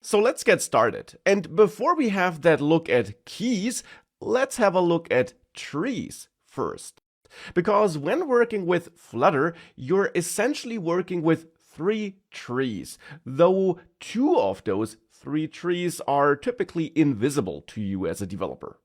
So let's get started. And before we have that look at keys, let's have a look at trees first. Because when working with Flutter, you're essentially working with three trees, though two of those three trees are typically invisible to you as a developer.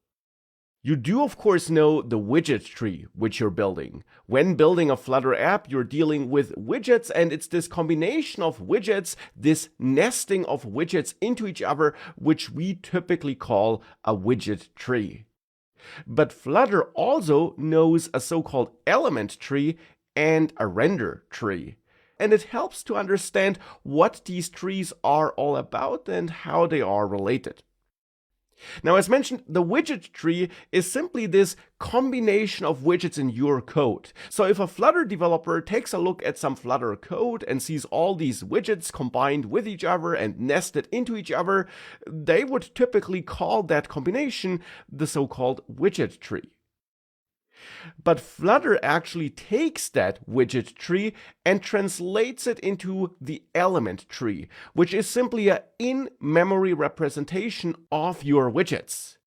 You do, of course, know the widget tree which you're building. When building a Flutter app, you're dealing with widgets, and it's this combination of widgets, this nesting of widgets into each other, which we typically call a widget tree. But Flutter also knows a so-called element tree and a render tree. And it helps to understand what these trees are all about and how they are related. Now, as mentioned, the widget tree is simply this combination of widgets in your code. So if a Flutter developer takes a look at some Flutter code and sees all these widgets combined with each other and nested into each other, they would typically call that combination the so-called widget tree. But Flutter actually takes that widget tree and translates it into the element tree, which is simply an in-memory representation of your widgets.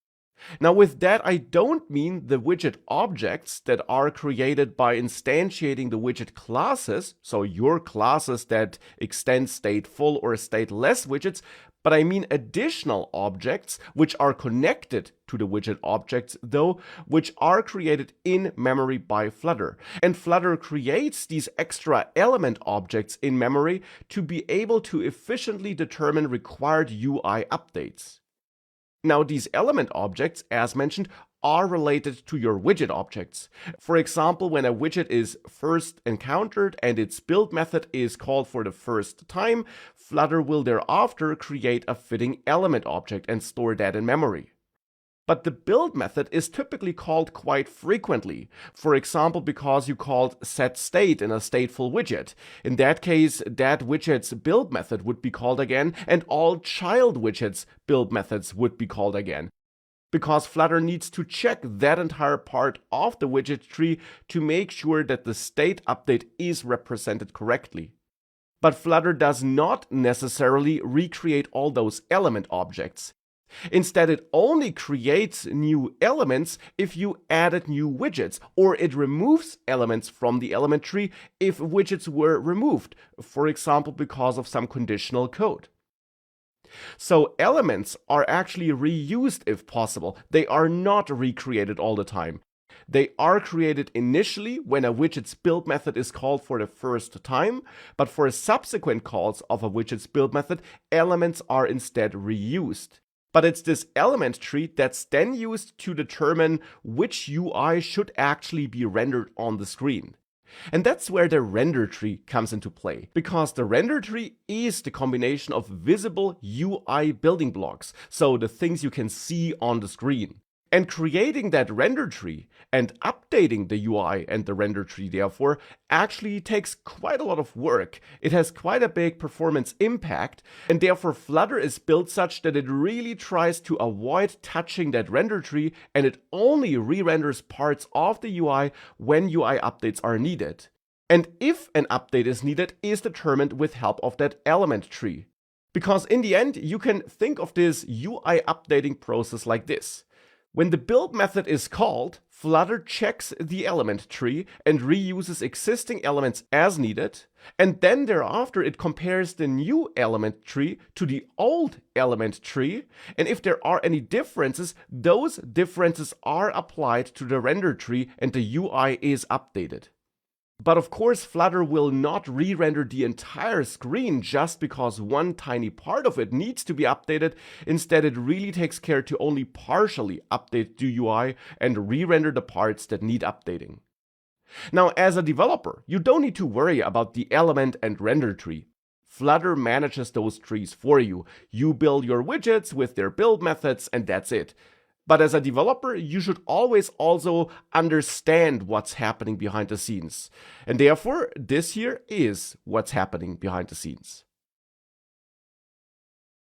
Now, with that, I don't mean the widget objects that are created by instantiating the widget classes, so your classes that extend stateful or stateless widgets, but I mean additional objects which are connected to the widget objects, though, which are created in memory by Flutter. And Flutter creates these extra element objects in memory to be able to efficiently determine required UI updates. Now, these element objects, as mentioned, are related to your widget objects. For example, when a widget is first encountered and its build method is called for the first time, Flutter will thereafter create a fitting element object and store that in memory. But the build method is typically called quite frequently. For example, because you called setState in a stateful widget. In that case, that widget's build method would be called again, and all child widgets' build methods would be called again. Because Flutter needs to check that entire part of the widget tree to make sure that the state update is represented correctly. But Flutter does not necessarily recreate all those element objects. Instead, it only creates new elements if you added new widgets, or it removes elements from the element tree if widgets were removed, for example, because of some conditional code. So elements are actually reused if possible. They are not recreated all the time. They are created initially when a widget's build method is called for the first time, but for subsequent calls of a widget's build method, elements are instead reused. But it's this element tree that's then used to determine which UI should actually be rendered on the screen. And that's where the render tree comes into play, because the render tree is the combination of visible UI building blocks, so the things you can see on the screen. And creating that render tree and updating the UI and the render tree, therefore, actually takes quite a lot of work. It has quite a big performance impact, and therefore Flutter is built such that it really tries to avoid touching that render tree, and it only re-renders parts of the UI when UI updates are needed. And if an update is needed, is determined with help of that element tree. Because in the end, you can think of this UI updating process like this. When the build method is called, Flutter checks the element tree and reuses existing elements as needed, and then thereafter it compares the new element tree to the old element tree, and if there are any differences, those differences are applied to the render tree and the UI is updated. But of course, Flutter will not re-render the entire screen just because one tiny part of it needs to be updated. Instead, it really takes care to only partially update the UI and re-render the parts that need updating. Now, as a developer, you don't need to worry about the element and render tree. Flutter manages those trees for you. You build your widgets with their build methods, and that's it. But as a developer, you should always also understand what's happening behind the scenes. And therefore, this here is what's happening behind the scenes.